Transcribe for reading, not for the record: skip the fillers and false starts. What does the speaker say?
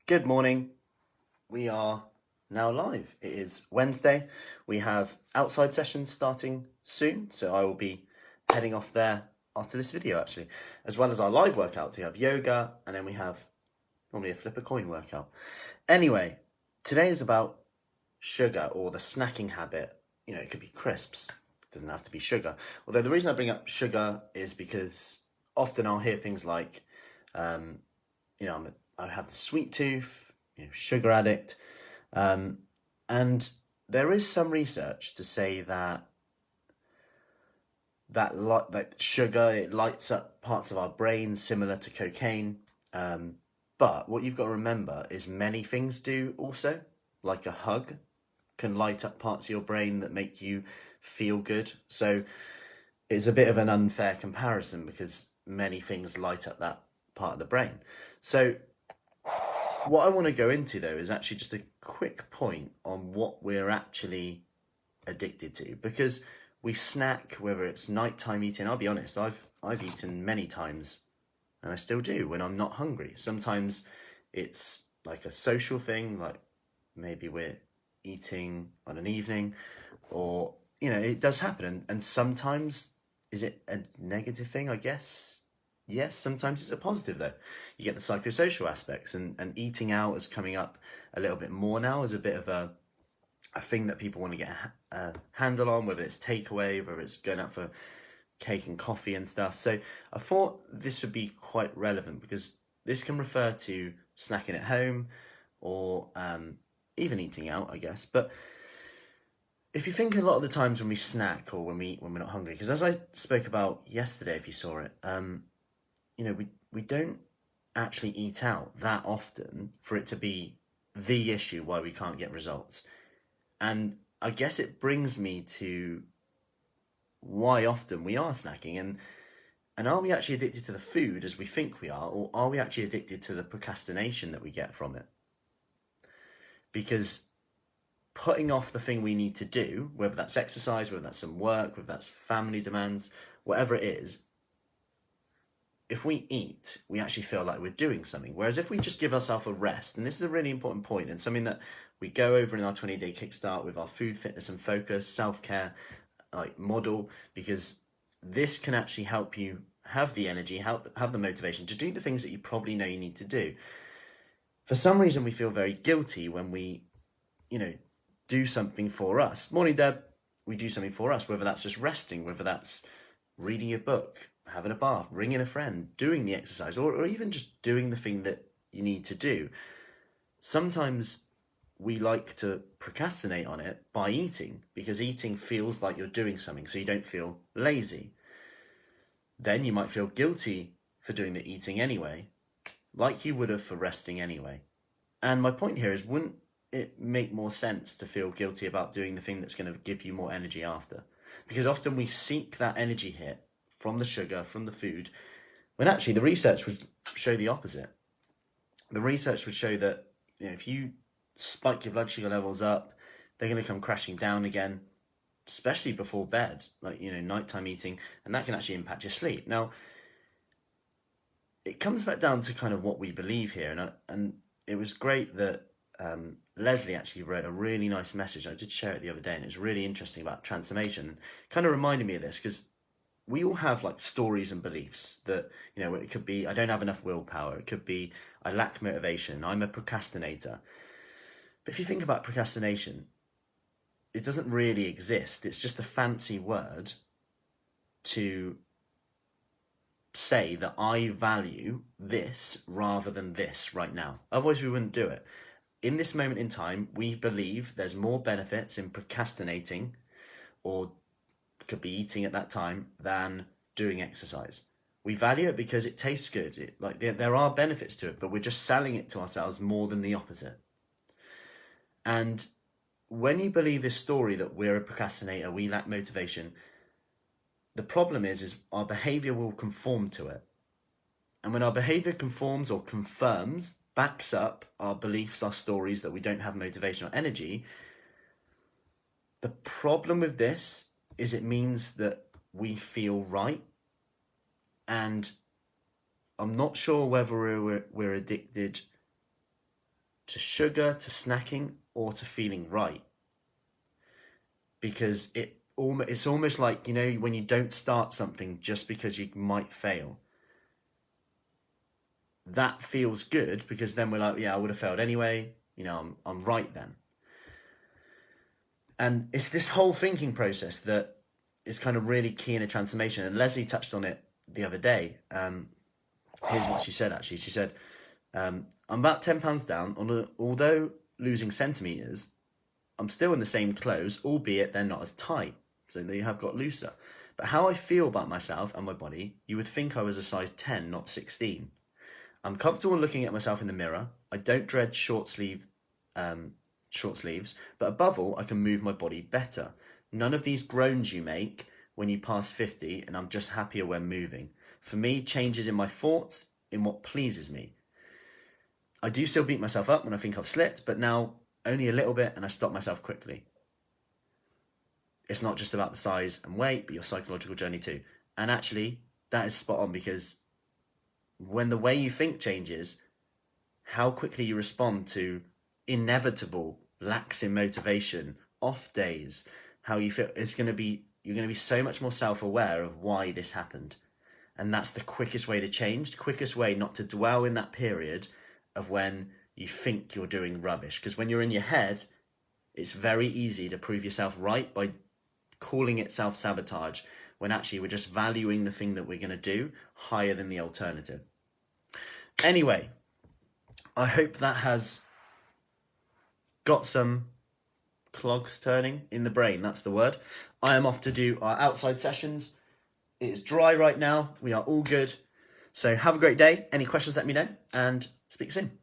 Good morning. We are now live. It is Wednesday. We have outside sessions starting soon, so I will be heading off there after this video actually, as well as our live workouts. We have yoga and then we have normally a flip a coin workout. Anyway, today is about sugar or the snacking habit. It could be crisps. It doesn't have to be sugar. Although the reason I bring up sugar is because often I'll hear things like, I have the sweet tooth, sugar addict, and there is some research to say that sugar, it lights up parts of our brain similar to cocaine. But what you've got to remember is many things do also, like a hug can light up parts of your brain that make you feel good. So it's a bit of an unfair comparison because many things light up that part of the brain. So what I want to go into though is actually just a quick point on what we're actually addicted to, because we snack, whether it's nighttime eating. I'll be honest, I've eaten many times and I still do when I'm not hungry. Sometimes it's like a social thing, like maybe we're eating on an evening, or it does happen. And sometimes is it a negative thing? I guess yes, sometimes it's a positive though. You get the psychosocial aspects, and eating out is coming up a little bit more now as a bit of a thing that people want to get a handle on, whether it's takeaway, whether it's going out for cake and coffee and stuff. So I thought this would be quite relevant because this can refer to snacking at home or even eating out, I guess. But if you think a lot of the times when we snack or when we're not hungry, because as I spoke about yesterday, if you saw it, we don't actually eat out that often for it to be the issue why we can't get results. And I guess it brings me to why often we are snacking, and are we actually addicted to the food as we think we are, or are we actually addicted to the procrastination that we get from it? Because putting off the thing we need to do, whether that's exercise, whether that's some work, whether that's family demands, whatever it is, if we eat, we actually feel like we're doing something. Whereas if we just give ourselves a rest, and this is a really important point and something that we go over in our 20-day kickstart with our food, fitness and focus, self-care model, because this can actually help you have the energy, have the motivation to do the things that you probably know you need to do. For some reason, we feel very guilty when we, do something for us. Morning, Deb. We do something for us, whether that's just resting, whether that's reading a book, having a bath, ringing a friend, doing the exercise, or even just doing the thing that you need to do. Sometimes we like to procrastinate on it by eating, because eating feels like you're doing something, so you don't feel lazy. Then you might feel guilty for doing the eating anyway, like you would have for resting anyway. And my point here is, wouldn't it make more sense to feel guilty about doing the thing that's going to give you more energy after? Because often we seek that energy hit from the sugar, from the food, when actually the research would show the opposite. The research would show that if you spike your blood sugar levels up, they're going to come crashing down again, especially before bed, like nighttime eating, and that can actually impact your sleep. Now, it comes back down to kind of what we believe here, and it was great that Leslie actually wrote a really nice message. I did share it the other day, and it was really interesting about transformation. It kind of reminded me of this because we all have like stories and beliefs that, it could be, I don't have enough willpower. It could be, I lack motivation. I'm a procrastinator. But if you think about procrastination, it doesn't really exist. It's just a fancy word to say that I value this rather than this right now. Otherwise, we wouldn't do it. In this moment in time, we believe there's more benefits in procrastinating, or could be eating at that time, than doing exercise. We value it because it tastes good. There are benefits to it, but we're just selling it to ourselves more than the opposite. And when you believe this story that we're a procrastinator, we lack motivation, the problem is our behavior will conform to it. And when our behavior conforms or confirms, backs up our beliefs, our stories that we don't have motivation or energy, the problem with this is it means that we feel right. And I'm not sure whether we're addicted to sugar, to snacking, or to feeling right. Because it's almost like, when you don't start something just because you might fail. That feels good because then we're like, yeah, I would have failed anyway. I'm right then. And it's this whole thinking process that is kind of really key in a transformation. And Leslie touched on it the other day. Here's what she said, actually. She said, I'm about 10 pounds down. Although losing centimetres, I'm still in the same clothes, albeit they're not as tight. So they have got looser. But how I feel about myself and my body, you would think I was a size 10, not 16. I'm comfortable looking at myself in the mirror. I don't dread short sleeves, but above all, I can move my body better. None of these groans you make when you pass 50, and I'm just happier when moving. For me, changes in my thoughts, in what pleases me. I do still beat myself up when I think I've slipped, but now only a little bit, and I stop myself quickly. It's not just about the size and weight, but your psychological journey too. And actually, that is spot on, because when the way you think changes, how quickly you respond to inevitable lacks in motivation, off days, how you feel, you're going to be so much more self-aware of why this happened. And that's the quickest way to change, the quickest way not to dwell in that period of when you think you're doing rubbish. Because when you're in your head, it's very easy to prove yourself right by calling it self-sabotage, when actually we're just valuing the thing that we're going to do higher than the alternative. Anyway, I hope that has got some clogs turning in the brain. That's the word. I am off to do our outside sessions. It is dry right now. We are all good. So have a great day. Any questions, let me know, and speak soon.